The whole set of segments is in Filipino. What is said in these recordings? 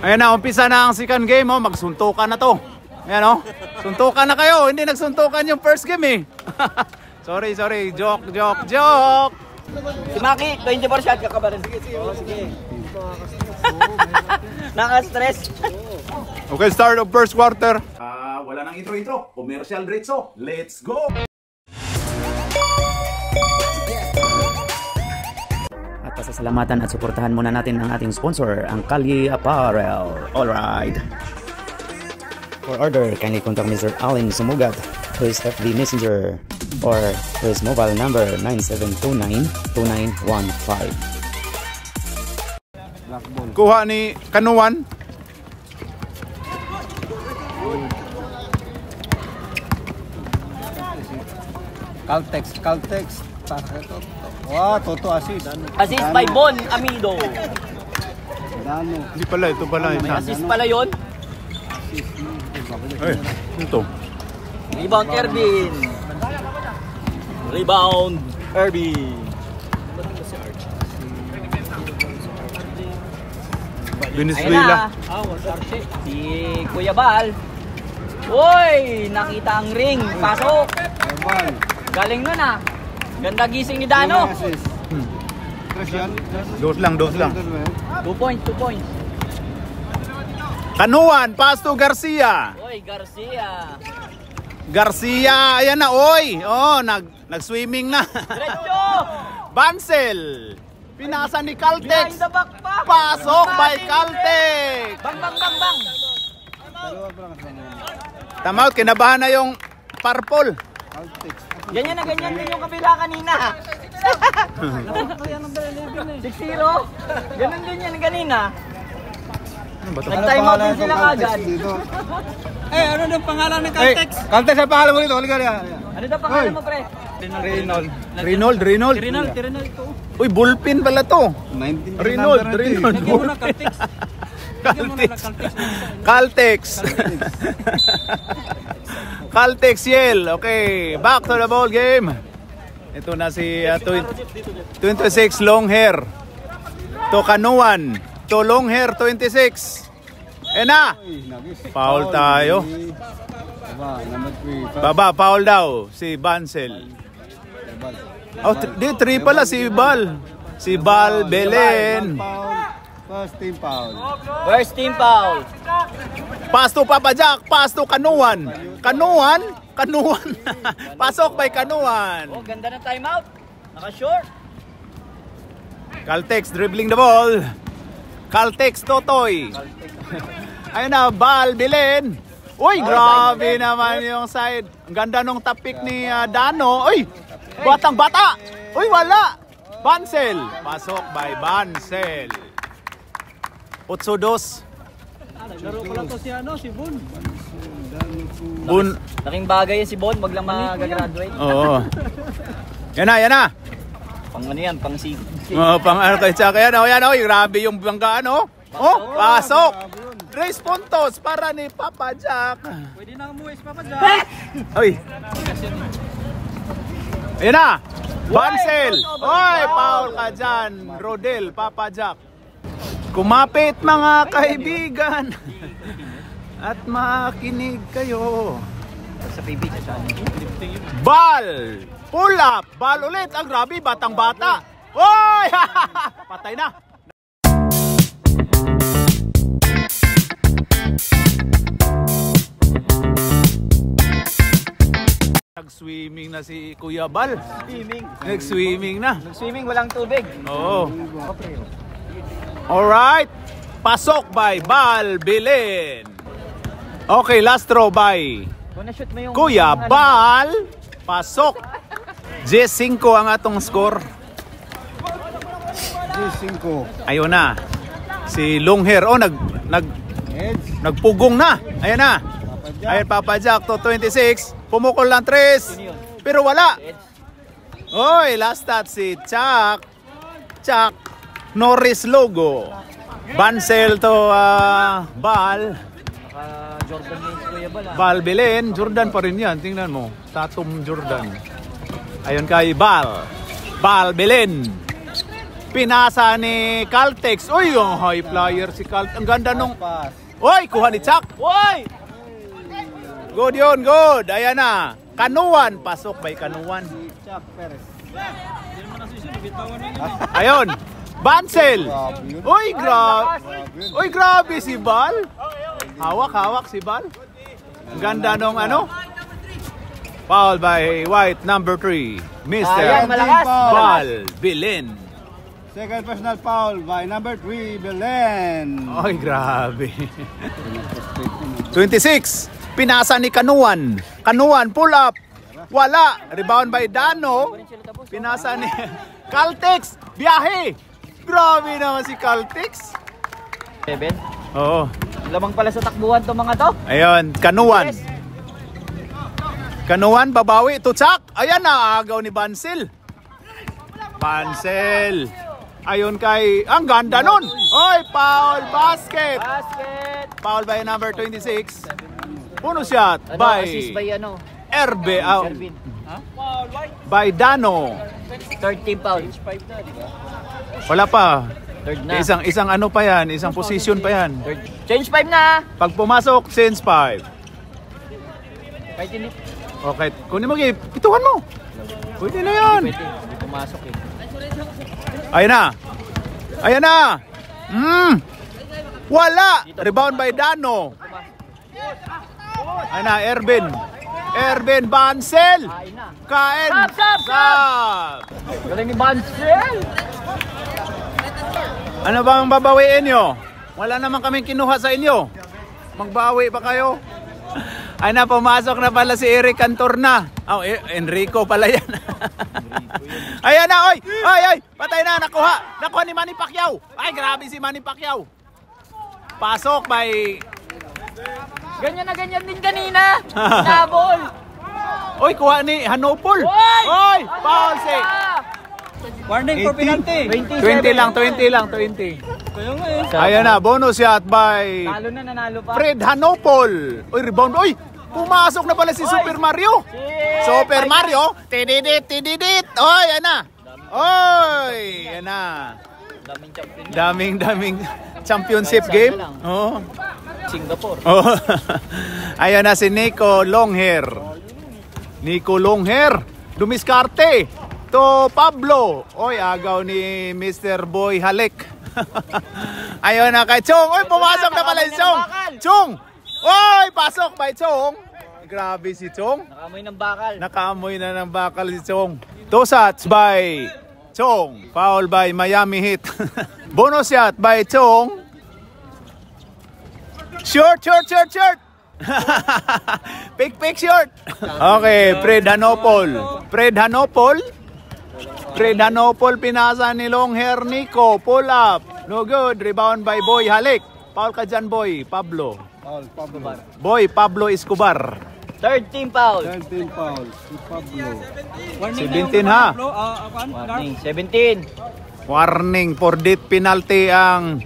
Ayan na, umpisa na ang second game. Oh. Magsuntukan na to. Ayan oh. Suntukan na kayo. Hindi nagsuntukan yung first game eh. Sorry. Joke. Si Maki, 24 shot ka ba rin? Sige. Naka-stress. Okay, start of first quarter. Wala nang intro. Commercial diretso. Let's go! At pasasalamatan at suportahan muna natin ang ating sponsor, ang Kalye Apparel. Alright. For order, kindly contact Mr. Allen Sumugat to his FB Messenger or to his mobile number 9729-2915. Kuha ni Kanuan. Caltex. Wow, Toto assist. Assist by Bon Amido. Hindi pala, ito pala. May assist pala yun. Ay, ito. Rebound Ervin. Venezuela. Si Kuya Bal. Uy, nakita ang ring. Pasok. Galing nun ah. Ganda gising ni Dano. Dos lang. 2 points. Kanuan, pass to Garcia. Uy, Garcia, ayan na, oy. Oh, nag-swimming na. Diretso. Bansel. Pinasa ni Caltex. Behind the back pa. Pasok by Caltex. Bang. Tama, kinabahan na yung purple. Ganyan din yung kabila kanina. 6-0. Ganun din yan kanina. Nag-time out din sila kagad. Ano daw pangalan ng Caltex? Caltex ang pangalan mo nito. Ano daw pangalan mo, pre? Reynold. Tirinal to. Uy, bullpen pala to. Reynold. Caltex. Caltex Yel. Okay, back to the ball game. Ito na si 26 long hair. To Kanuan. To long hair 26. Na. Foul tayo. Baba, foul daw si Bansel. Oh, di 3 pala si Bal. Si Bal Belen. First team foul. Pass to Papa Jack, pass to Kanuan. Kanuan. Pasok by Kanuan. Oh, ganda ng timeout. Naka-short. Caltex dribbling the ball. Caltex Totoy. Ayun na, Bal Belen. Uy, grabe naman yung side. Ang ganda nung tapik ni Dano. Uy, batang bata. Uy, wala. Bansel. Pasok by Bansel. 8-2. Naglaro pala to si Bon. Laking bagay yan si Bon, wag lang mag-graduate. Oo. Yan na. Pang ano yan, pang sig. Pang ano kay Chaka yan. Yan o, grabe yung banggaan o. Oh, pasok. 3 puntos para ni Papa Jack. Pwede na umuwi si Papa Jack. Uy. Ayan na. Bansel. Oy, foul ka dyan. Rodel, Papa Jack. Kumapit mga kaibigan. At makinig kayo. Sa PB, Bal. Pull up. Bal ulit. Ang grabe, batang bata. Oy! Patay na. Nag-swimming na si Kuya Bal. Nag-swimming na. Nag-swimming, walang tubig. Oo. Alright. Pasok by Bal Belen. Okay, last throw by Kuya Bal. Pasok. J5 ang atong score. Ayun na. Si Longhair. Oh, nagpugong na. Ayan na. Ayan, Papa Jack to 26. Pumukol lang 3. Pero wala. Oy, last touch si Chuck Norris logo. Bansel to Bal. Jordan Mains Kuya Bal. Bal Belen. Jordan pa rin yan. Tingnan mo. Tatum Jordan. Ayun kay Bal Belen. Pinasa ni Caltex. Uy, yung high flyer si Caltex. Ang ganda nung... Uy, kuha ni Chuck. Uy! Good yun, good. Ayan na. Kanuan. Pasok by Kanuan. Ayun. Bansel. Uy, grabe si Bal. Hawak si Bal. Ang ganda nung ano. Foul by White, number 3. Mr. Ayan, malakas. Bal Bilin. Second personal foul by number 3, Belen. Ay, grabe. 26. Pinasa ni Kanuan. Kanuan, pull up. Wala. Rebound by Dano. Pinasa ni Caltex. Biyahe. Grabe naman si Caltex. 7. Oo. Lamang pala sa takbuhan to mga to. Ayun, Kanuan. Yes. Kanuan, babawi. Tutsak. Ayan na, agaw ni Bansel. Bansel. Ayun kay, ang ganda nun. Oy, foul, basket. Basket. Foul by number 26. Puno shot Ano, by assist by ano? Erbe. Servin. By Dano. 13 foul. Wala pa. Third na. Isang ano pa yan, isang position pa yan. Third. Change 5 na. Pag pumasok, since 5. Kahit hindi. Okay, kunin mo, Gabe. Pituhan mo. Pwede na yan. Pwede. Hindi pumasok eh. Ayan na. Ayan na. Wala. Rebound by Dano. Ayan na, Erben. Erben Bansel. Kain na. Kain. Sab! Galing ni Bansel. Ano bang babawiin nyo? Wala naman kaming kinuha sa inyo. Magbawi pa kayo. Ay na, pumasok na pala si Eric Cantorna. Oh, Enrico pala yan. Ayan na, oy! Ay! Patay na, nakuha! Nakuha ni Manny Pacquiao! Ay, grabe si Manny Pacquiao! Pasok by... Ganyan na ganyan din kanina. Nabol. Oy, kuha ni Hanopol! Oy! Oy! Foul si... Warning for 18. penalty. 20 lang, 20. Kaya nga eh. Ayan na, bonus shot by... Nalo na, nanalo pa. Fred Hanopol! Oy, rebound! Oy! Pumasok na pala si Super Mario! Super Mario! Tididit! Oy, yan na! Oy! Yan na! Daming champion. Daming championship game. Oh. Singapore. Oh. Ayan na si Nico Longhair. Nico Longhair. Dumiskarte. To Pablo. Oy, agaw ni Mr. Boy Halek. Ayun na kay Chong. Oy, pumasok na pala si Chong. Chong! Oy, pasok by Chong. Grabe si Chong. Nakamoy ng bakal. Nakaamoy na ng bakal si Chong. Two shots by Chong. Foul by Miami Heat. Bonus shot by Chong. Short. Pick short. Okay, Fred Hanopol pinasa ni Longhair Nico. Pull up. No good. Rebound by Boy Halik. Foul ka dyan, Boy. Pablo. Foul, Pablo. Boy, Pablo Escobar. 13 foul. 13 foul. Si Pablo. 17 ha. Warning. 17. Warning for death penalty ang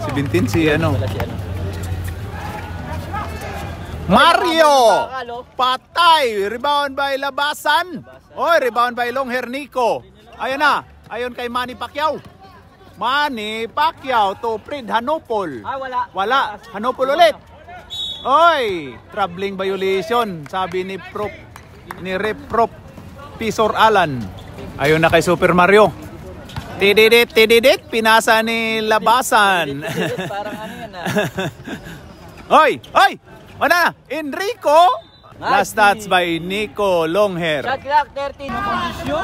17 si ano. Wala si ano. Mario. Bakal, oh. Patay. Rebound by Labasan. Oy, rebound by Longhair Nico. Ayan na. Ayon kay Manny Pacquiao. Manny Pacquiao to Fred Hanopol. Ah, wala. Wala. Hanopol ulit. Oy, troubling violation, sabi ni Rep Prof. Pisor Alan. Ayun na kay Super Mario. Tididit, pinasa ni Labasan. Parang ano yan ah. Oy! Ano na? Enrico. Last stats by Nico Longhair. Shot clock 13.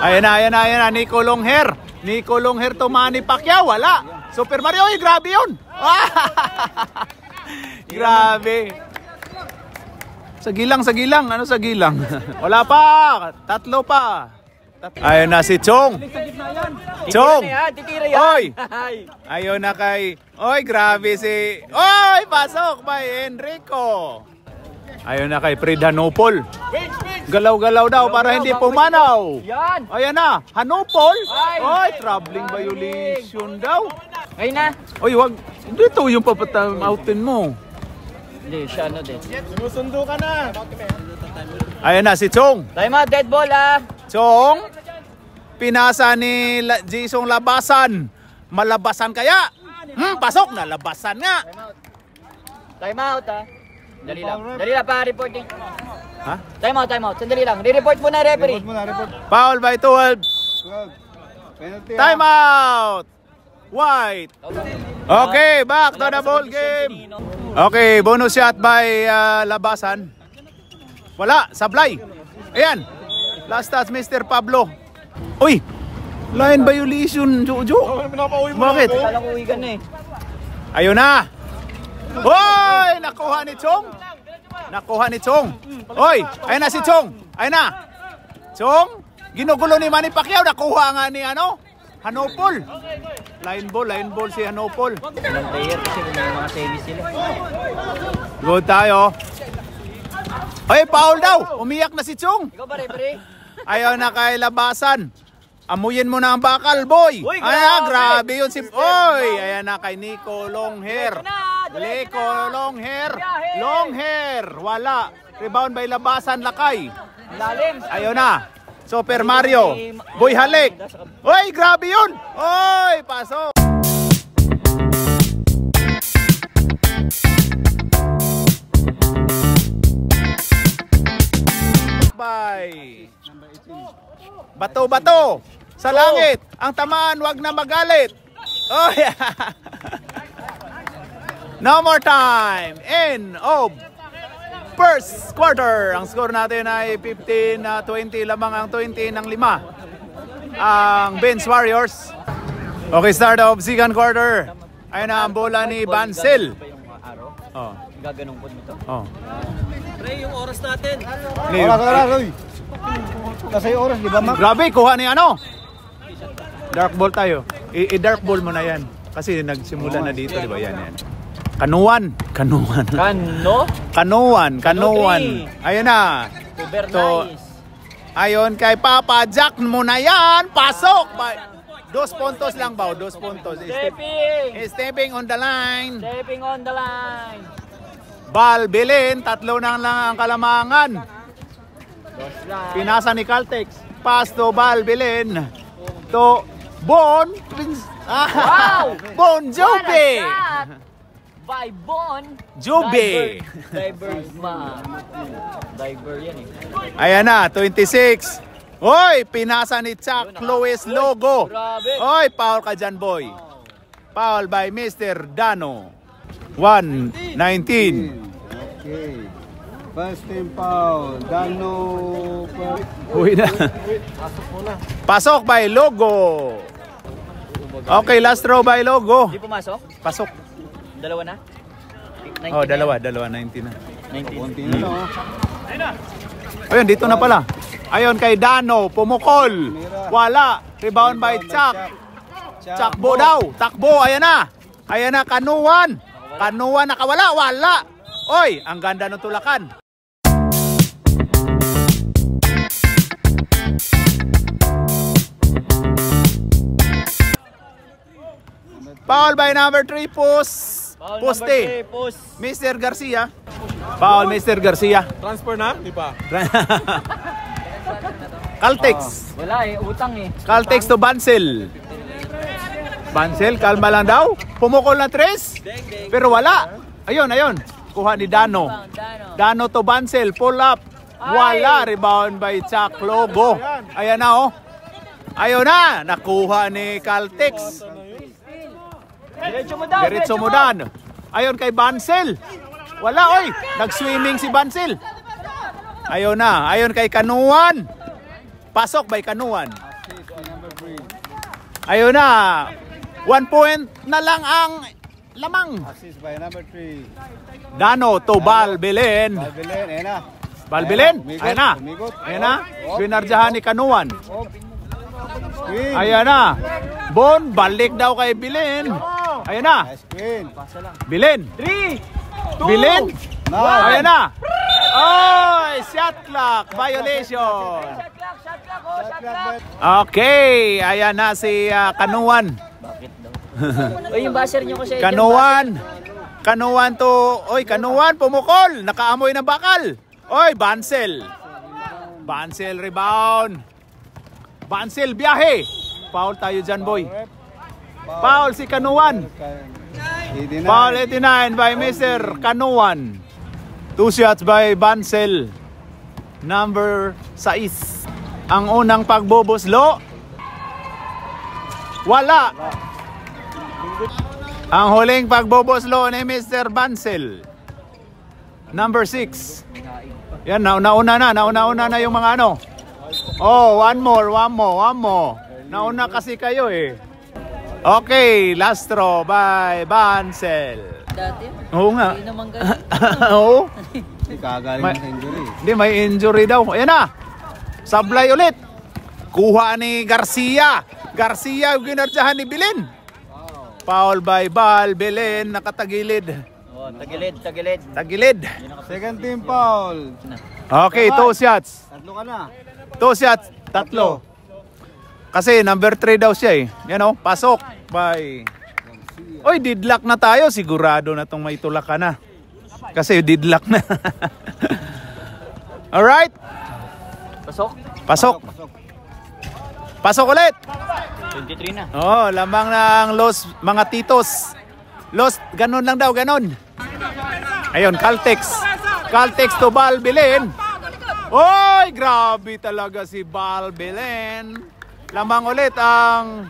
Ayan na, Nico Longhair. Nico Longhair to Manny Pacquiao, wala. Super Mario, oy, grabe yun. Grabe. Sa gilang. Ano sa gilang? Wala pa. Tatlo pa. Ayun na si Chong. Chong. Titira yan. Oy. Ayun na kay... Oy, grabe si... Oy, pasok by Enrico. Ayun na kay Fred Hanopol. Galaw-galaw daw para hindi pumanaw. Yan. Ayan na, Hanopol. Ay. Oy, troubling violation daw. Ngayon na. Oy, wag. Dito yung papatime-outin mo. Hindi, siya ano din. Sinusundo ka na. Ayan na si Chong. Time out, dead ball ah. Chong. pinasa ni Jisong labasan. Malabasan kaya? Pasok na, labasan nga. Time out ha. Dali lang pa reporting. Ha? Time out. Sandali lang. Re-report muna referee. Foul by 12. Time out. White. Okay, back to the ball game. Okay, bonus shot by labasan. Wala, sablay. Ayan. Last touch, Mr. Pablo. Uy, line violation, Jojo. Bakit? Kala ko uwi ka na eh. Ayun na. Hoy, nakuha ni Chong. Hoy, ayun na si Chong. Ayun na. Chong, ginugulo ni Manny Pacquiao. Nakuha nga ni Hanopol. Line ball si Hanopol. Ilang player kasi may mga semis sila. Good tayo. Hoy, foul daw. Umiyak na si Chong. Ikaw ba referee? Ayaw na kay labasan. Amuyin mo na ang bakal, boy. Uy, Grabe yun si... Oy, ayan na kay Nico Longhair. Longhair. Wala. Rebound by labasan, lakay. Lalim. Ayaw na. Super Mario. Boy, halik. Oy, grabe yun. Oy, pasok. Bye. Bato sa langit. Ang tamaan, wag na magalit. Oh yeah. No more time. End of first quarter. Ang score natin ay 15-20 lamang ang 20 ng 5. Ang Benz Warriors. Okay, start of second quarter. Ayun na ang bola ni Bansel. Oh. Gaganong po nito. Oh. Pre, yung oras natin. Kasi oras, di ba, Mac? Grabe, kuha ni Dark ball tayo. I-dark ball mo na yan. Kasi nagsimula na dito, di ba? Yan. Kanuan. Ayun na. Ayun kay Papa Jack mo na yan. Pasok. 2 puntos lang ba? 2 puntos. Stepping on the line. Bal, Belen. 3 lang ang kalamangan. Pinasa ni Caltex. Pass to Bal, Belen. To Bon. Wow! Bon Jobe. By Bon. Jobe. Diver yan eh. Ayan na, 26. Hoy, pinasa ni Chuck Lois Logo. Grabe. Hoy, foul ka dyan, boy. Foul by Mr. Dano. 1-19. Okay. First team foul. Dano. Uy na. Pasok by Logo. Okay, last throw by Logo. Di pumasok? Pasok. Dalawa na? 19 Oh, na dalawa, yan? 19 na. 19. Ayun, dito na pala. Ayun kay Dano, pumukol. Wala. Rebound by Chuck. Chuckbo daw. Takbo, ayan na. Ayan na, Kanuan. Kanuan nakawala, wala. Oy, ang ganda ng tulakan. Foul by number 3, Poste. Mr. Garcia. Foul, Mr. Garcia. Transfer na? Di pa. Caltex. Wala eh, utang eh. Caltex to Bansel. Bansel, kalma lang daw. Pumukol na 3. Pero wala. Ayun. Kuha ni Dano. Dano to Bansel. Pull up. Wala. Rebound by Chuck Logo. Ayan na, oh. Ayun na. Nakuha ni Caltex. Diretso mo dan. Ayun kay Bansel. Wala, oy. Nag-swimming si Bansel. Ayun na. Ayun kay Kanuan. Pasok by Kanuan. Ayun na. 1 point na lang ang lamang. Assist by number 3. Dano to Bal Belen. Belen, ayan na. Bal Belen. Ayan na. Ayan na. Swinarjahan ni Kanuan. Screen. Ayan na. Bon, balik daw kay Belen. Ayan na. Screen. Belen. 3, 2, Belen. 9. Ayan na. Oy, shot clock violation. Shot clock. Okay, ayan na si Kanuan. Bakit daw? Uy, yung basher nyo kasi. Kanuan to. Oy, Kanuan pumukol. Nakaamoy ng bakal. Oy, Bansel rebound. Bansel, biyahe. Foul tayo dyan, boy. Foul si Kanuan. 89. Foul 89 by Mr. Kanuan. 2 shots by Bansel. Number 6. Ang unang pagbubuslo. Wala. Ang huling pagbubuslo ni Mr. Bansel. Number 6. Yan, nauna na yung mga ano. Oh, one more. Nauna kasi kayo eh. Okay, last throw by Bansel. Dati, Oo nga. hindi naman ganun. Oo. Hindi kagaling sa injury. Hindi, may injury daw. Ayan na. Sablay ulit. Kuha ni Garcia. Garcia yung ginardyahan ni Belen. Foul by Bal. Belen nakatagilid. Oh, tagilid. Tagilid. Second team foul. Okay, 2 shots. Tatlo ka na. 2 shots. 3. Kasi number 3 daw siya eh. Yan o, pasok by... Oy, didlock na tayo. Sigurado na itong may tulak ka na. Kasi didlock na. Alright. Pasok. Pasok ulit. 23 na. Oh, lamang ng los mga titos. Los, ganun lang daw, ganun. Ayun, Caltex. Caltex to Bal Belen. Oy, grabe talaga si Bal Belen. Lamang ulit ang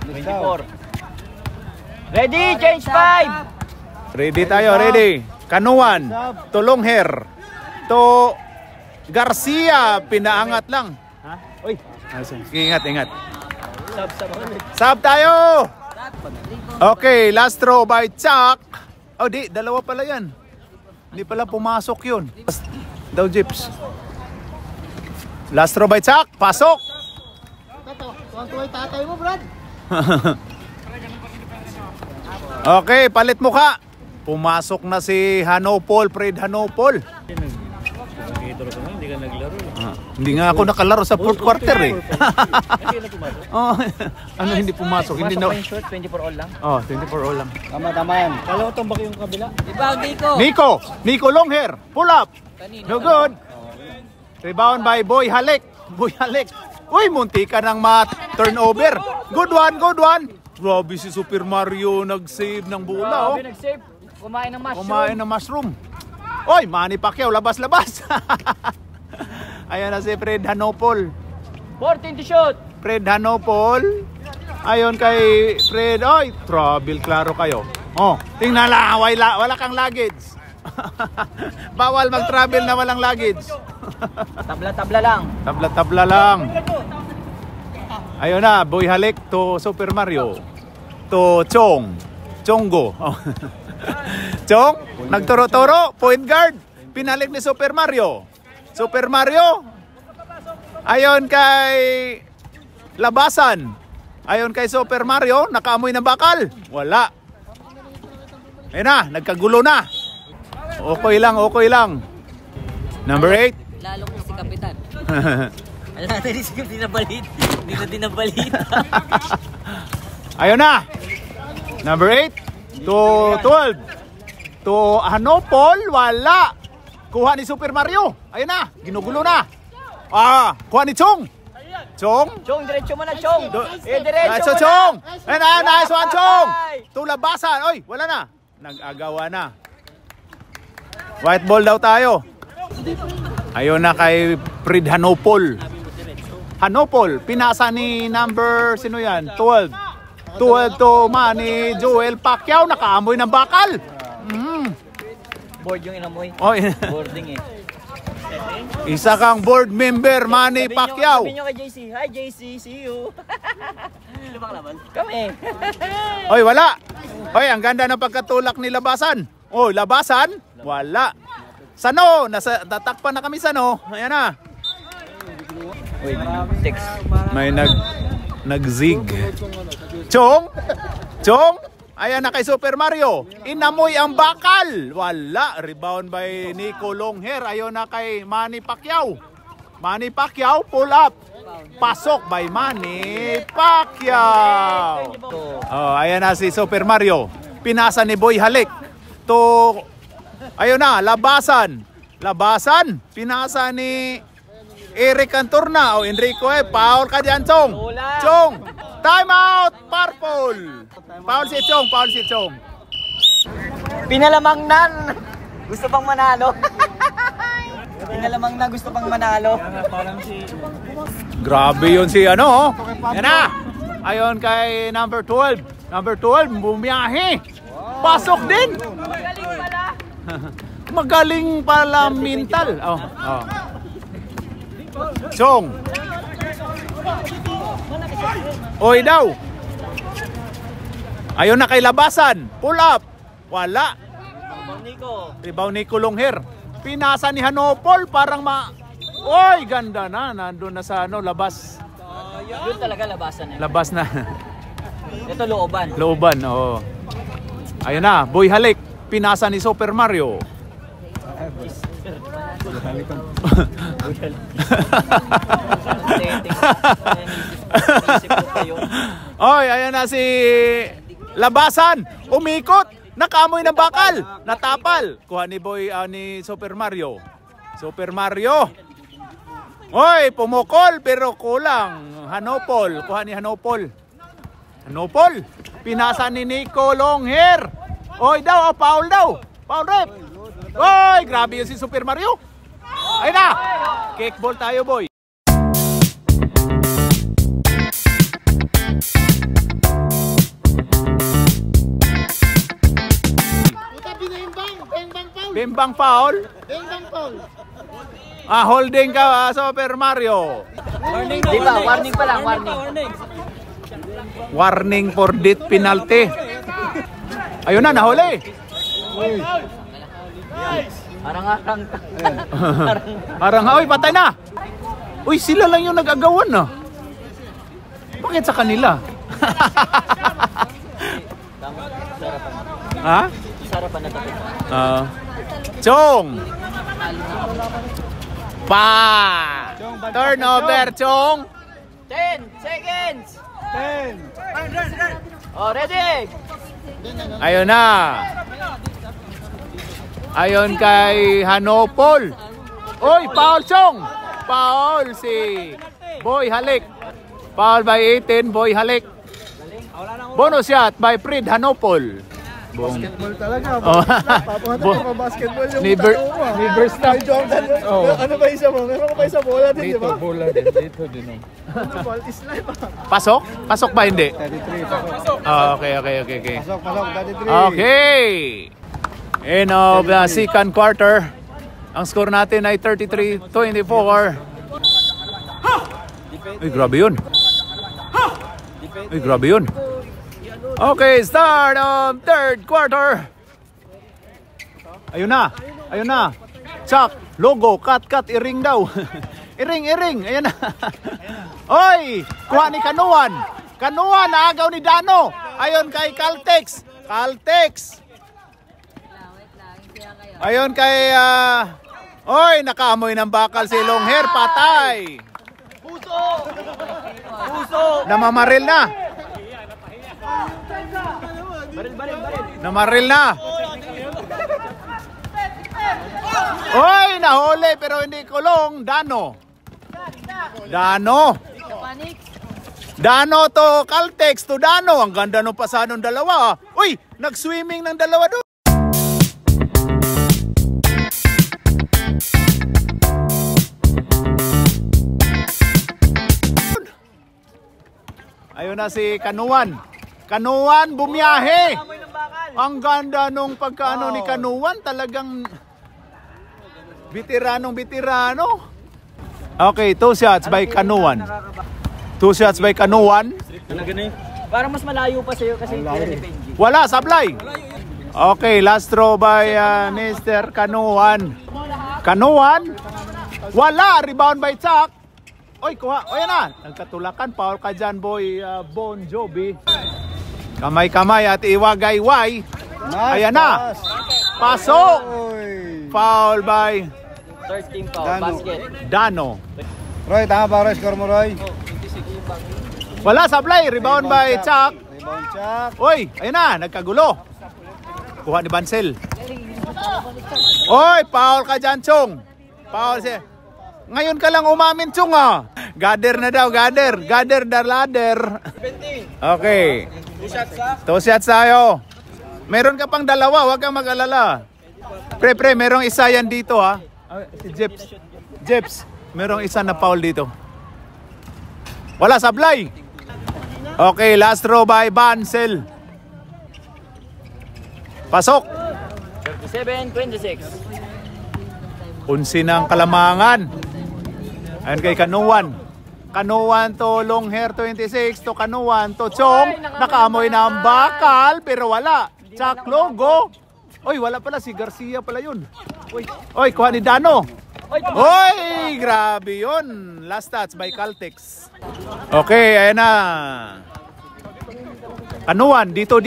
24. Ready, change 5. ready tayo, ready. Kanuan, to Longher, to Garcia, pinaangat lang. Ha? Uy, ingat. Sub tayo. Okay, last throw by Chuck. Oh, di, dalawa pala yan. Hindi pala pumasok yun. Daw Jips. Last throw by Chuck, pasok. Tuwang-tuwang tatay mo, Brad. Okay, palit mukha. Pumasok na si Hanopol, Fred Hanopol. Hindi ka naglaro. Hindi nga ako nakalaro sa fourth quarter eh. Oh, ano hindi pumasok? Hindi na. Yung short, 24 all lang. Oh, 24 all lang. Tama yan. Kala ko tambak yung kabila. Diba, Nico? Nico long hair. Pull up. Kanino? No good. Rebound by Boy Halek. Uy, munti ka ng turnover. Good one. Grabe si Super Mario nag-save ng bola. Oh. Nag-save. Kumain ng mushroom. Oy, Manny Pacquiao, labas. Ayan na si Fred Hanopol. 14 to shoot. Fred Hanopol. Ayon kay Fred. Oy, trouble, klaro kayo. Oh, tingnan lang, wala kang luggage. Bawal mag-travel na walang luggage. Tabla-tabla lang. Tabla-tabla lang. Ayun na, Boy Halek to Super Mario. To Chongo. Oh. Chong, nagturo-turo, point guard. Pinalik ni Super Mario. Ayon kay Labasan. Ayon kay Super Mario, nakaamoy ng bakal. Wala. Ayun na, nagkagulo na. Okay lang. Number 8. Lalo ko si Kapitan. Alam natin si Kapitan Hindi na dinabalit. Ayun na. Number 8 to 12. To Hanopol, wala. Kuha ni Super Mario. Ayun na, ginugulo na. Kuha ni Chong, Diretso mo na, Chong. Diretso mo Chong. na. Nice one, Chong. To Labasan. Oy, wala na. Nag-agawa na. White ball daw tayo. Ayun na kay Fred Hanopol. Pinasa ni number, sino yan? 12 to Manny Joel Pacquiao. Nakaamoy ng bakal. Board yung inamoy. Oy. Boarding eh. Isa kang board member, Manny Pacquiao. Sabi nyo kay JC. Hi JC, see you. Lubang laban? Kami. Oy, wala. Oy, ang ganda ng pagkatulak ni Labasan. Oy, Labasan, wala. Sano, tatakpan na kami Sano. Ayan na. Wait, 6. May nag-zig. Chong, ayan na kay Super Mario. Inamoy ang bakal. Wala. Rebound by Nico Longhair. Ayun na kay Manny Pacquiao. Pull up. Pasok by Manny Pacquiao. Oh, ayan na si Super Mario. Pinasa ni Boy Halek. To, ayun na, Labasan. Pinasa ni Eric Canturna. O, Enrico foul ka dyan, Chong. Wala. Chong, time out, purple. Foul si Chong, foul si Chong. Pinalamang nan. Gusto pang manalo. Pinalamang na gusto pang manalo. Grabe yun si ano, yan na. Ayon kay number 12. Number 12, bumiyahe. Pasok din. Magaling pala. Magaling pala mental. Oh, oh. Chong. Oy daw. Ayon na kay labasan. Pull up. Wala. Nico. Rebound ni Kulongher. Pinasa ni Hanopol parang Oy, ganda na. Nandun na sa labas. Doon talaga labasan eh. Labas na. Ito looban. Looban, oo. Ayun na, Boy Halik. Pinasa ni Super Mario. Oy, ayun na si labasan. Umikot. Nakamoy ng bakal. Natapal. Kuha ni Boy, ni Super Mario. Super Mario. Oy, pumukol pero kulang. Hanopol. Kuha ni Hanopol. Hanopol. Pinasa ni Nico Longhair. Oy daw, foul daw. Foul rep. Oy, grabe yun si Super Mario. Ayun na. Kickball tayo, boy. Bimbang foul. Bimbang foul. Holding ka, Super Mario. Warning di ba? Warning pa lang, warning. Warning for death penalty. Ayun na, nahuli. Arang-arang. Parang, oy, patay na. Uy, sila lang yung nag-agawan na. Bakit sa kanila? Ha? Sarapan na tapos. Chong. Turnover, Chong. 10 seconds. 10. Oh, ready? Ayun na. Ayon kay Hanopol. Oy, foul, Chong. Foul si Boy Halik. Foul by 18, Boy Halik. Bonus shot by Fred Hanopol. Basketball talaga. Oh. Papunta pa basketball yung Never stop. Jordan. Ano ba isa mo? Meron ka pa isa bola din, di ba? Bola din. Dito din. Ano ball is life. Pasok? Pasok ba hindi? 33 pasok. Okay. Pasok, 33. Okay. End of the second quarter. Ang score natin ay 33-24. Ay, grabe yun. Ay, grabe yun. Okay, start of third quarter. Ayun na. Chuck, logo, cut, iring daw. iring. Ayun na. Oy, kuha ni Kanuan. Kanuan, naagaw ni Dano. Ayon kay Caltex. Ayon kay oy, nakaamoy ng bakal si Longhair, patay. Puso. Namamaril na. Baril. Namaril na. Oy, nahuli pero hindi kulong. Dano to Caltex to Dano. Ang ganda nung pasa ng dalawa. Uy, nag-swimming ng dalawa doon. Ayun na si Kanuan. Kanuan bumiyahe. Ang ganda nung pagkaano ni Kanuan, talagang veteranong. Okay, 2 shots by Kanuan. Parang mas malayo pa sa'yo kasi tira ni Benji. Wala, sablay. Okay, last throw by Mr. Kanuan. Wala, rebound by Chuck. Oy, kuha. O yan na. Nagkatulakan. Foul ka dyan, boy. Bon Jovi. Kamay-kamay at iwagayway. Ayan na. Pasok. Foul by Third team foul, basket. Dano. Roy, tama ba Roy? Score mo, Roy? Wala, sablay. Rebound by Chuck. Rebound Chuck. Oy, ayan na. Nagkagulo. Kuha ni Bansel. Oy, foul ka dyan, Chong. Foul siya. Ngayon ka lang umamin, Chong, ah. Gather na daw, gather. Gather the ladder. Okay. 2 shots tayo. Meron ka pang dalawa, huwag kang mag-alala. Pre, merong isa yan dito, ha. Si Jeps, merong isa na foul dito. Wala, sablay. Okay, last throw by Bansel. Pasok. 37-26. Unsi ng kalamangan. Ayan kay Kanuwan. Kanuwan to long hair 26 to Kanuwan to Chong. Nakaamoy na ang bakal pero wala. Chuck logo. Oy, wala pala si Garcia pala yun. Oy, kuha ni Dano. Oy, grabe yun. Last touch by Caltex. Okay, ayan na. Kanuwan, dito.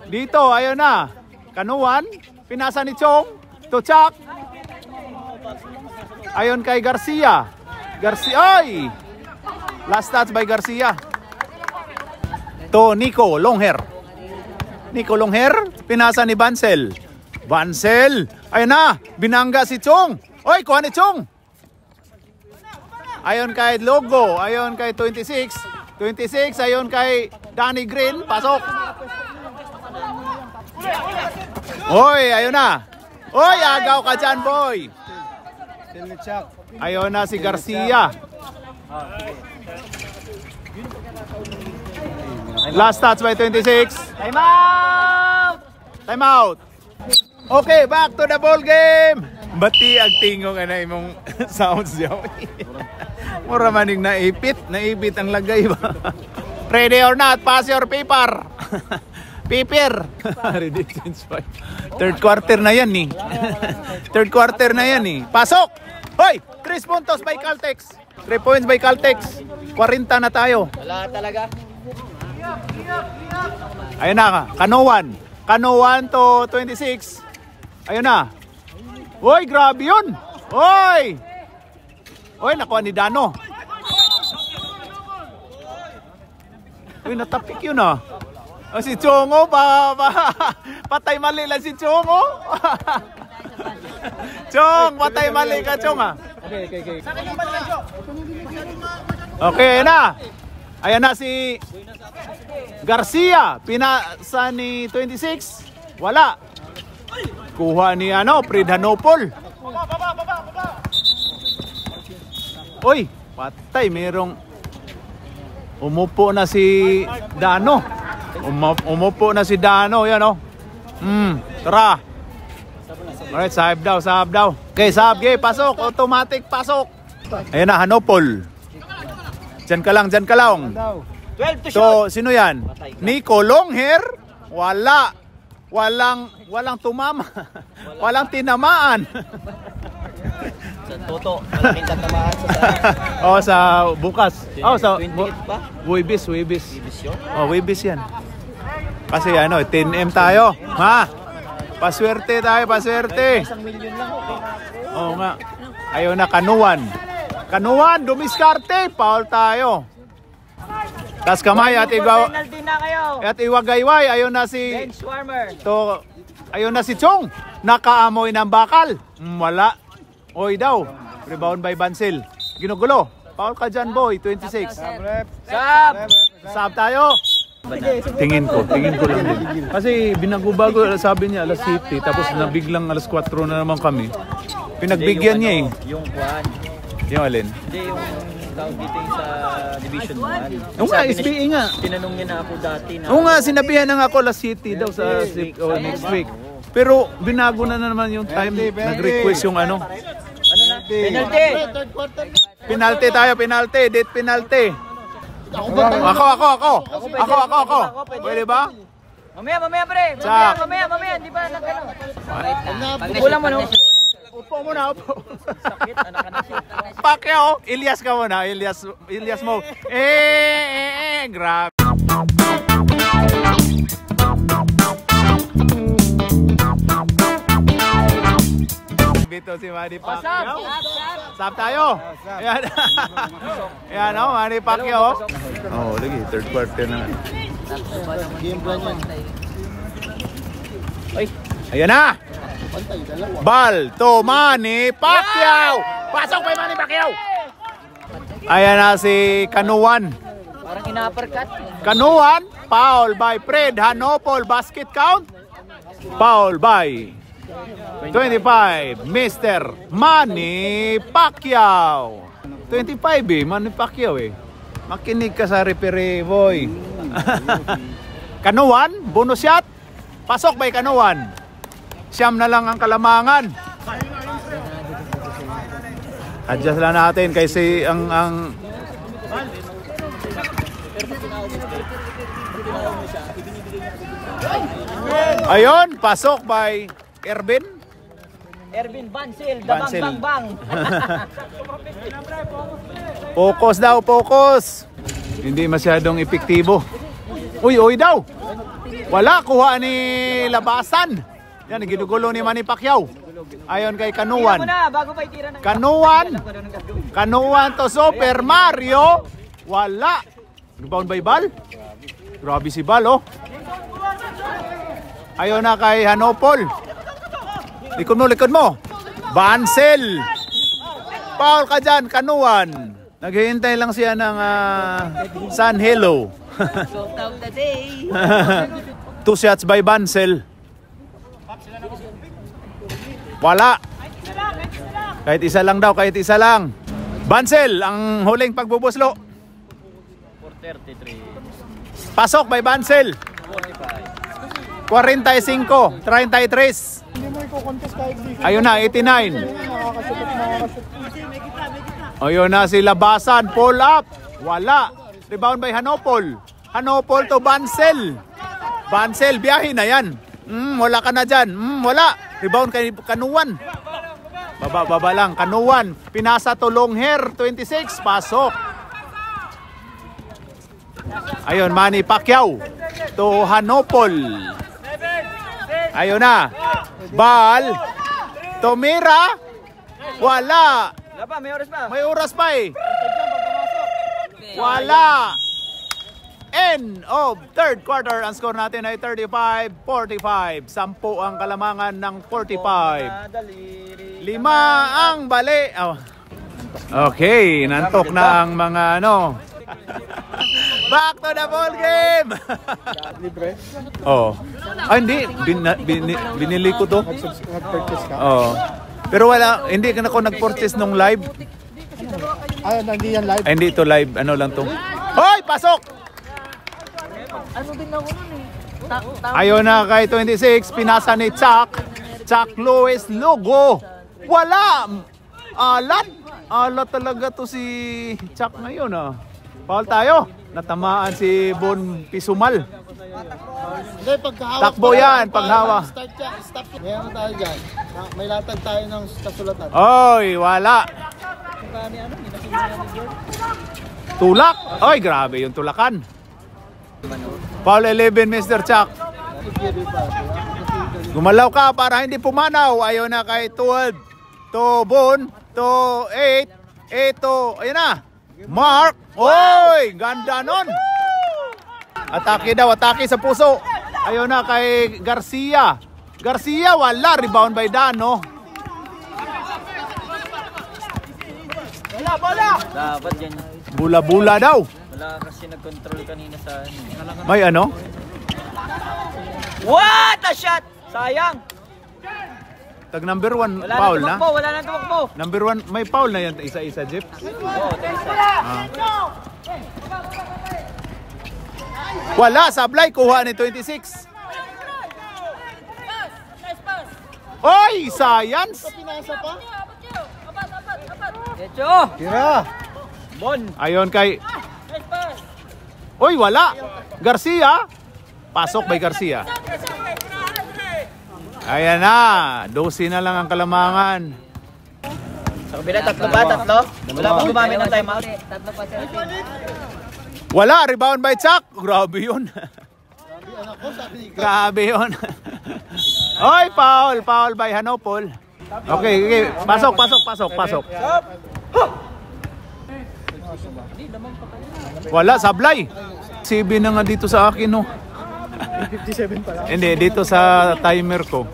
Dito, ayan na. Kanuwan, pinasa ni Chong to Chuck. Ayon kay Garcia. Oy! Last touch by Garcia. To Nico Longhair. Pinasa ni Bansel. Ayun na, binangga si Chong. Oy, kuha ni Chong. Ayon kay Logo, ayon kay 26, ayon kay Danny Green, pasok. Oy, ayun na. Oy, agaw ka dyan, boy. Ayun na si Garcia. Last touch by 26. Time out. Okay, back to the ball game. Bati ang tingong ana imong sounds yaw. Mura maning naipit ang lagay ba. Ready or not, pass your paper. Paper. Third quarter na yan ni. Pasok. Hoy, 3 puntos by Caltex. 3 points by Caltex. 40 na tayo. Wala talaga. Ayun na, Kanuwan to 26. Ayun na. Hoy, grabe yun. Hoy, nakuha ni Dano. Uy, natapik yun ah. Si Chongo, patay mali lang si Chongo. Chong, patay mali ka, Chong ah. Okay, na. Ayan na si Garcia. Pinasa ni 26. Wala. Kuha ni Pridhanopol. Uy, patay. Merong umupo na si Dano. Umupo na si Dano. Yan o. Tara. Alright, sahab daw. Okay, sahab, pasok. Automatic, pasok. Ayan na, Hanopol. Diyan ka lang. 12 to So, sino yan? Nico Longhair? Wala. Walang tumama. Walang tinamaan. Sa Toto, malaking tatamaan sa bukas. Sa ba? Webis. Webis yan. Kasi 10M tayo. Ha? Paswerte tayo. 1 milyon lang. Oo nga. Ayaw na, Kanuwan, dumiskarte. Foul tayo. Tas kamay at Penalty na kayo. iwagayway. Ayaw na si Bench warmer. Ayaw na si Chong. Nakaamoy ng bakal. Wala. Oy daw. Rebound by Bansel. Ginugulo. Foul ka dyan, boy. 26. Sab tayo. Tingin ko lang din. Kasi binago-bago, sabi niya alas 7, tapos nabiglang alas 4 na naman kami. Pinagbigyan niya eh. Yung kwan. Yung alin? Hindi, yung tawag dito yung sa Division 1. Oo nga, SBA nga. Tinanong niya na ako dati na. Oo nga, sinabihan na nga ako alas 7 daw sa next week. Pero binago na naman yung time. Nag-request yung Ano na? Penalty! Penalty tayo, date penalty. Ako. Pwede ba? Mamaya pre. Chak. Mamaya. Di ba nagano? Kulang mo no? Upo muna. Sakit, anak ka na siya. Pacquiao, Ilyas ka muna. Ilyas mo. Grabe. Bito si Manny Pacquiao. Sab tayo. Ayan Manny Pacquiao. Lagi, third quarter na. Game plan yan. Ayan na. Ball to Manny Pacquiao. Pasok by Manny Pacquiao. Ayan na si Kanuan. Parang ina-uppercut. Kanuan, foul by Fred Hanopol. Basket count. Foul by 25, Mr. Manny Pacquiao. 25 Manny Pacquiao Makinig ka sa referee, boy. Kanuan, bonus shot. Pasok by Kanuan. Siyam na lang ang kalamangan. Adjust lang natin kasi ang ayun, pasok by Ervin Bancel, Bancel. bang bang. Focus daw, focus. Hindi masyadong epektibo. Uy daw. Wala, kuha ni labasan. Yan, ginugulo ni Manny Pacquiao. Ayon kay Kanuan. Bago pa itira ng Kanuan to Super Mario. Wala. Rebound by Bal. Grabe si Bal, oh. Ayon na kay Hanopol. Likod mo. Bancel. Foul ka dyan, Kanuan. Naghihintay lang siya ng San Hello. 2 shots by Bancel. Wala. Kahit isa lang daw, Bancel, ang huling pagbubuslo. 433. Pasok by Bancel. 45, 33. Hindi mo i-contest kahit di. Ayun na, 89. Ayun na si Labasan, pull up. Wala. Rebound by Hanopol. Hanopol to Bancel. Bancel, biyahe na yan. Wala ka na dyan. Wala. Rebound kay Kanuan. Baba lang. Kanuan. Pinasa to Longhair. 26. Pasok. Ayun, Manny Pacquiao. To Hanopol. Ayun na. Bal. To Mira. Wala. May oras pa Wala. End of third quarter. Ang score natin ay 35-45. 10 ang kalamangan ng 45. 5 ang bali. Okay, nantok na ang mga Back to the ball game. Libre? Hindi. Binili ko to. Nag-purchase ka? Pero wala, hindi ka na ako nag-purchase nung live. Hindi yan live? Hindi ito live. Ano lang to. Hoy, pasok! Ano din ako nun Ayun na kay 26, pinasa ni Chuck Lewis Lugo. Wala! Alat talaga to si Chuck ngayon Foul tayo. Natamaan si Bon Pisumal. Hindi, pagkahawak. Takbo yan, paghawa. Stop. Mayroon tayo dyan. May latag tayo ng kasulatan. Oy, wala. Tulak. Oy, grabe yung tulakan. Foul 11, Mr. Chuck. Gumalaw ka para hindi pumanaw. Ayaw na kay 12. To Bon. To 8. 8 to, ayun na. Mark. Oy, ganda nun. Atake daw, atake sa puso. Ayaw na kay Garcia. Garcia, wala. Rebound by Dano. Bola. Dapat yan. Bula-bula daw. Wala kasi nag-control kanina sa May What a shot! Sayang! Tag number 1 Wala foul na na. tumakbo, wala na tumakbo. Number 1, may foul na yan. Isa-isa, Jeep. Wala, sablay. Kuha ni 26. Oy, science! Pinasa pa? Decho! Tira! Bon! Ayon kay... Oy, wala. Garcia. Pasok by Garcia. Ayan na. 12 na lang ang kalamangan. Sa kabila, tatlo ba? Tatlo? Wala pang gumamit ng timeout? Wala. Rebound by Chuck. Grabe yun. Grabe yun. Oy, foul. Foul by Hanopol. Okay. Pasok. Wala, sablay. CB na nga dito sa akin, 57 pala. Hindi, dito sa timer ko.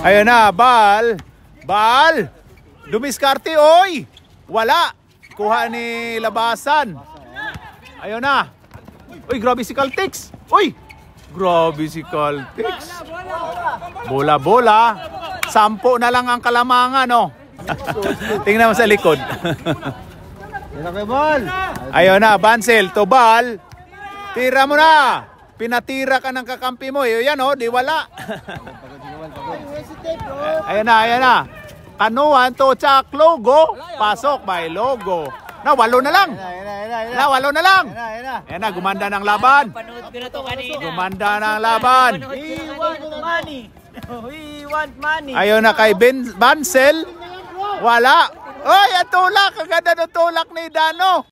Ayun na, ball. Bal! Dumiskarte, oy! Wala! Kuha ni labasan. Ayun na. Uy, grabe si Caltex. Uy! Grabe si Caltex. Bola-bola. 10 na lang ang kalamangan, no? Tingnan mo sa likod. Ayun na, Bansel, to Bal. Tira mo na. Pinatira ka ng kakampi mo. Yan, oh, di wala. Ayun na, ayun na. Kanuhan to Chak Logo. Pasok by Logo. Na, 8 na lang. Na, 8 na lang. Ayan na, gumanda ng laban. Panood ko na to kanina. Gumanda ng laban. We want money. We want money. Ayun na kay Bansel. Wala. Oy, ang tulak. Ang ganda ng tulak ni Dano.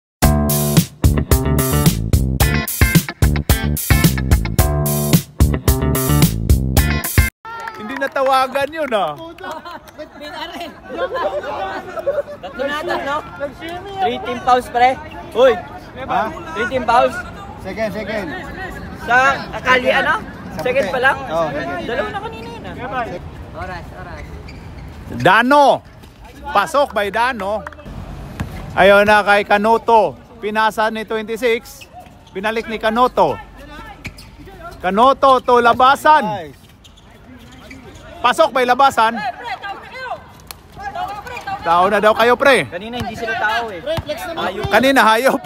Hindi natawagan yun, ah. Tatlo na, tatlo. 3 team fouls, pre. Uy. Ha? 3 team fouls. Second. Sa akali, ano? Second pa lang? Oo. Dalawa na kanina yun, ah. Oras. Dano. Pasok by Dano. Ayun na kay Canoto. Pinasa ni 26. Pinalik ni Canoto. Canoto to labasan. Pasok by labasan. Tao na daw kayo, pre. Kanina hindi sila tao eh. Ayun. Kanina hayop.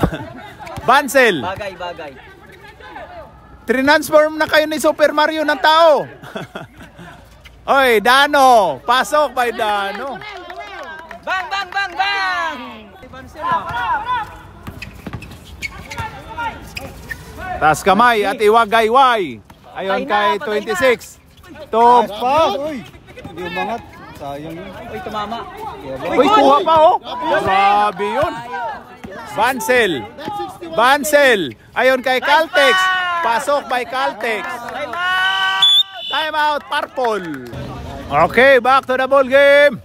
Bansel. Bagay. Transform na kayo ni Super Mario ng tao. Oy, Dano. Pasok by Dano. Bang! Taas kamay at iwagayway. Ayon kay 26. Top. Hindi umangat. Sayang yun. Uy, tumama. Uy, kuha pa, oh. Grabe yun. Bansel. Ayon kay Caltex. Pasok by Caltex. Time out, purple. Okay, back to the ball game.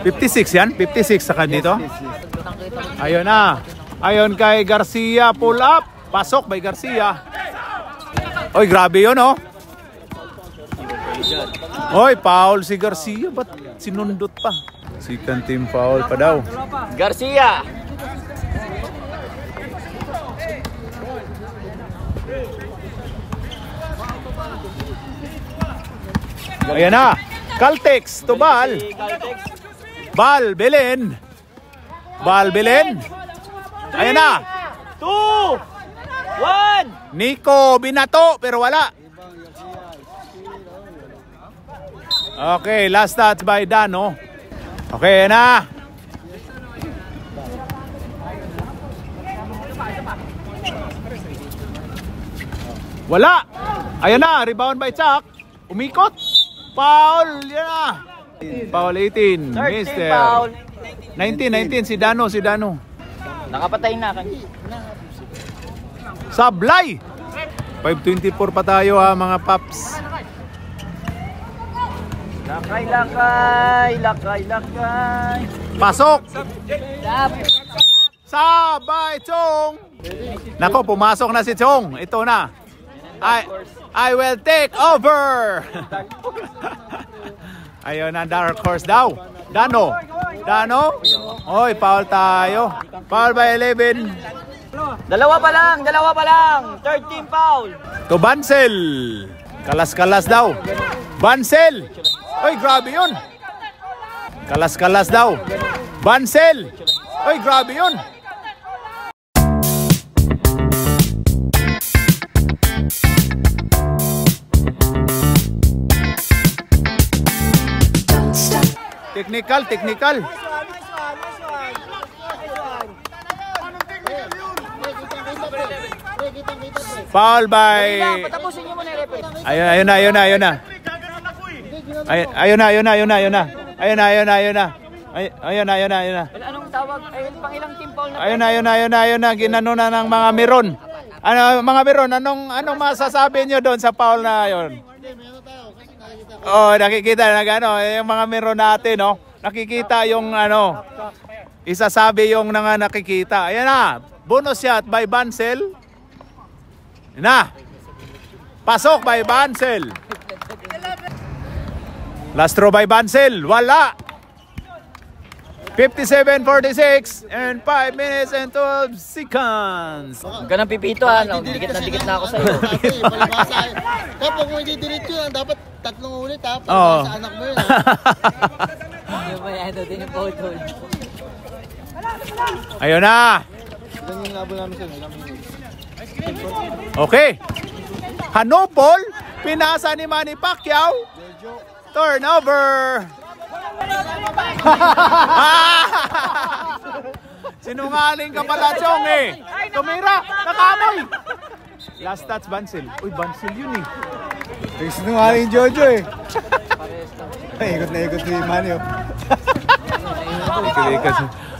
56 yan? 56 sa dito. Ayun na. Ayon kay Garcia, pull up. Pasok by Garcia. Oy, grabe yun, oh. Oy, foul si Garcia. Ba't sinundot pa? Second team foul pa daw. Garcia. Ayan na. Caltex to Bal. Bal, Belen. Ayan na. 2, 1. Nico, binato, pero wala. Okay, last touch by Dano. Okay, ayan na. Wala. Ayan na, rebound by Chak. Umikot. Foul, yan na. Foul 18, Mister. Foul. 19, si Dano. Nakapatay na kanina. Sablay. 5:24 pa tayo, ha, mga paps. Lakay. Pasok. Sabay, Chong. Nako, pumasok na si Chong. Ito na. I will take over. Ayun na, dark horse daw. Dano. Oy, foul tayo. Foul by 11. Dalawa pa lang. Third team foul. To Bansel. Kalas daw. Bansel. Oy, grabe yun. Kalas daw. Bansel. Oy, grabe yun. Technical. Foul by... Patapusin niyo muna yung referee. Ayun na. Anong tawag? Ayun, pang ilang team foul na? Ayun na. Ginano na ng mga Meron. Mga Meron, anong masasabi nyo doon sa foul na yun? Oh, nakikita na yung mga Meron natin, no? Nakikita yung isasabi yung nakikita. Ayan na. Bonus shot by Bansel. Ayan na. Pasok by Bansel. Last throw by Bansel. Wala. 57-46 and 5 minutes and 12 seconds. Huwag ka nang pipito ha. Dikit na ako sa'yo. Kapag kung hindi diretso yan, dapat tatlong ulit ha. Oo. Sa anak mo yun ha. Yung mayado din yung photo. Ayun na. Ganyan yung labo namin sa'yo. Okay. Hanopol. Pinasa ni Manny Pacquiao. Turnover. Sinungaling ka pala, Chong eh. Tumira. Nakamoy. Last touch, Bansel. Uy, Bansel yun eh. Sinungaling Jojo eh. Ikot na ikot si Manny oh.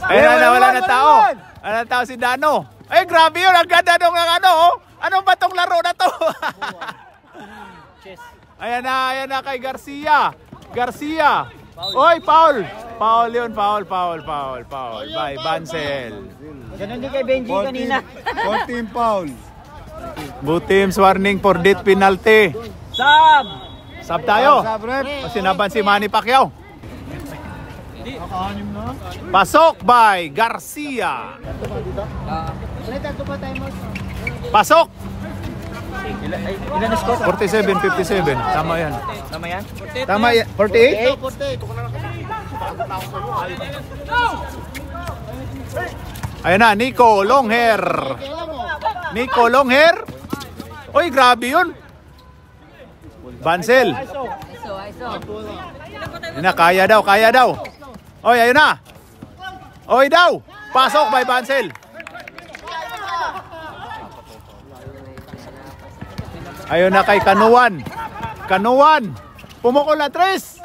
Ayun na, wala na tao. Wala na tao si Dano. Ay, grabe yun. Ang ganda nung ano, oh. Ano ba tong laro na to? Ayan na kay Garcia. Garcia. Oy, foul. Foul yun, foul. By Bansel. Ganun din kay Benji kanina. 14 foul. Both teams warning for death penalty. Sab! Sab tayo. Sab, rep. Sinaban si Manny Pacquiao. Pasok by Garcia. Pasok. Ilan na score? 47-57. Tama yan. Tama yan? Tama yan. 48? Ayan na, Nico Longhair. Nico Longhair. Uy, grabe yun. Bansel. Ayun na, kaya daw. Oy, ayun na. Oy daw. Pasok by Bansel. Ayun na kay Kanuan. Pumukol na tres.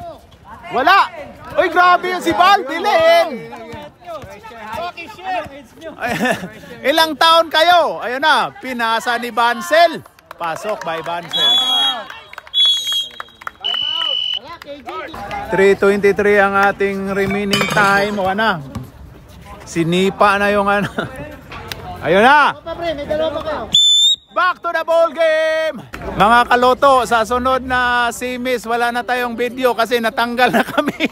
Wala. Uy, grabe yun si Bal. Bilhin. Ilang taon kayo? Ayun na. Pinasa ni Bansel. Pasok by Bansel. 3:23 ang ating remaining time. O na. Sinipa na yung ano. Ayun na. Back to the ball game! Mga kaloto, sa sunod na semis, wala na tayong video kasi natanggal na kami.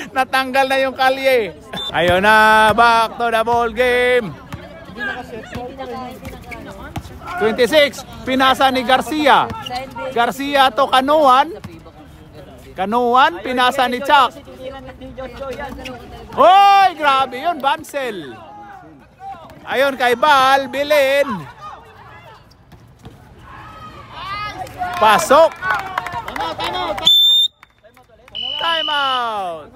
Natanggal na yung kalye. Ayun na, back to the ball game. 26, pinasa ni Garcia. Garcia to Kanuan. Pinasa ni Chuck. Hoy, grabe yun, Bansel. Ayun kay Bal, Bilin. Pasok. Time out.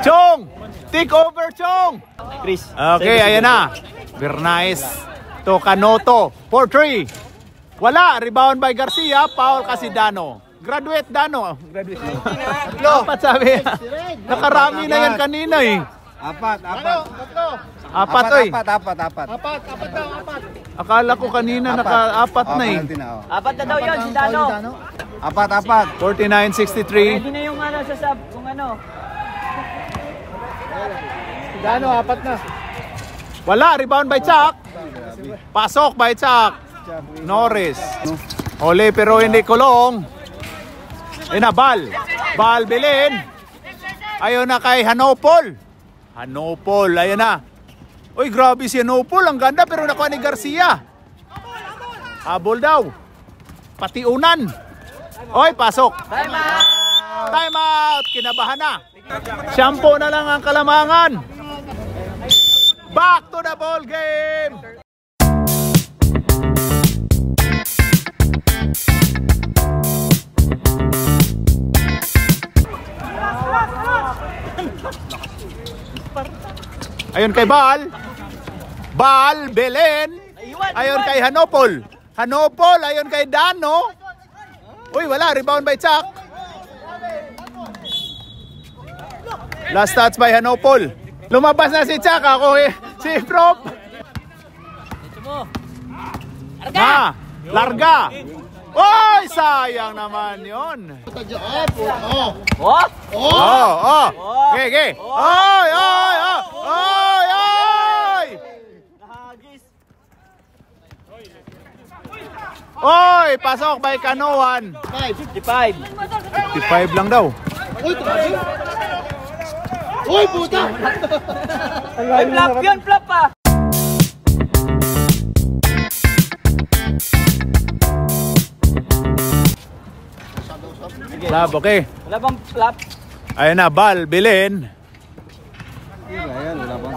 Chong. Take over, Chong. Chris. Okay, ayan na. Bernays to Canoto. 4-3. Wala. Rebound by Garcia. Foul kasi Dano. Graduate Dano. Apat sabi. Nakarami na yan kanina eh. Apat. Apat oy. Apat. Akala ko kanina naka-apat na eh. Apat na daw yun si Dano. Apat. 49-63. Pwede na yung ano sa sub kung ano. Dano, apat na. Wala. Rebound by Chuck. Pasok by Chuck. Norris. Ole pero hindi kulong. Ayun na, Bal. Bilin. Ayun na kay Hanopol. Ayun na. Uy, grabe si Hanopol. Ang ganda pero nakuha ni Garcia. Habol daw. Pati unan. Oy, pasok. Time out. Kinabahan na. Shampoo na lang ang kalamangan. Back to the ball game. Ayun kay Bal, Belen. Ayun kay Hanopol, ayun kay Dano. Uy, wala, rebound by Chuck. Last touch by Hanopol. Lumabas na si Chuck, ako eh, si Prop. Larga. Oy, sayang naman yon. Okay. Oy, pasok by Kanuan. 55. 55 lang daw. Uy, puta! Ay, flop yun, flop pa! Flop, okay. Wala bang flop? Ayun na, bal, bilin.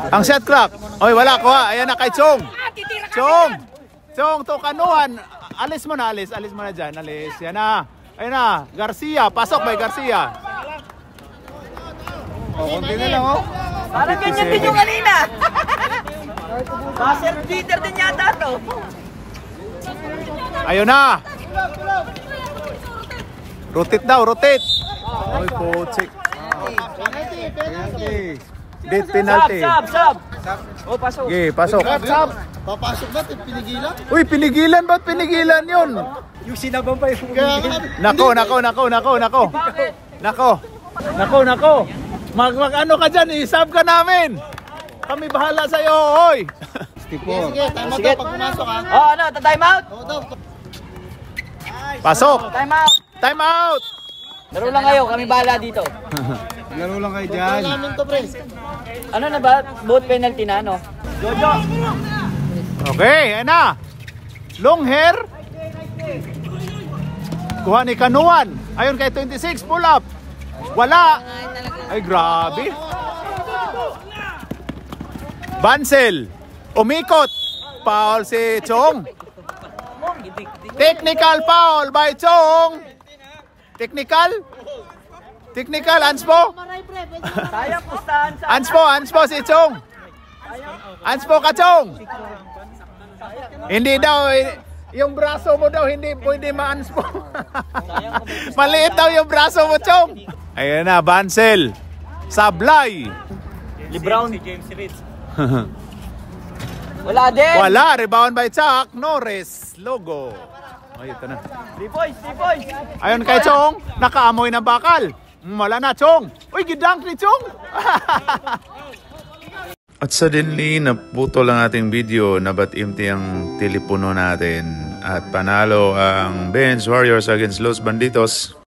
Ang shot clock. Oy, wala ko ha. Ayan na kay Chong. Chong! Chong, to kanuhan. Alis mo na, alis. Alis mo na dyan, alis. Yan na. Ayun na, Garcia. Pasok by Garcia. Konti na lang, oh. Parang ganyan din yung kanina. Buzzer beater din yata to. Ayun na. Rotate daw, rotate. Oy, putsik. Dead penalty. Sub. Oh, pasok. Okay, pasok. Papasok na, pinigilan. Uy, pinigilan. Ba't pinigilan yun? Yung sinabang pa yung Nako. Mag-ano ka dyan, isab ka namin. Kami bahala sa'yo, oy. Sige, time out Sige. daw pag pumasok ha. Oh, ano? Time out? Oo daw. Pasok. Time out. Time out. Laro lang kayo, kami bahala dito. Laro lang kayo dyan. Wala namin to, pre. Ano na ba? Both penalty na, ano? Jojo! Okay, ayan na. Long hair. Kuha ni Kanuan. Ayun kay 26, pull up. Wala. Ay, grabe. Bansel. Umikot. Foul si Chong. Technical foul by Chong. Technical, Anspo. Sayang pustahan sa... Anspo si Chong. Anspo ka, Chong. Hindi daw, yung braso mo daw hindi pwede ma-anspo. Maliit daw yung braso mo, Chong. Ayun na, Bansel. Sablay. Lebron. Si James Reed. Wala din. Wala, rebound by Chuck Norris. Logo. Ay, ito na. 3 points. Ayun kay Chong, nakaamoy na bakal. Wala na, Chong. Uy, gidunk ni Chong. At suddenly, naputol ang ating video, nabat empty ang telepono natin at panalo ang Bench Warriors against Los Banditos.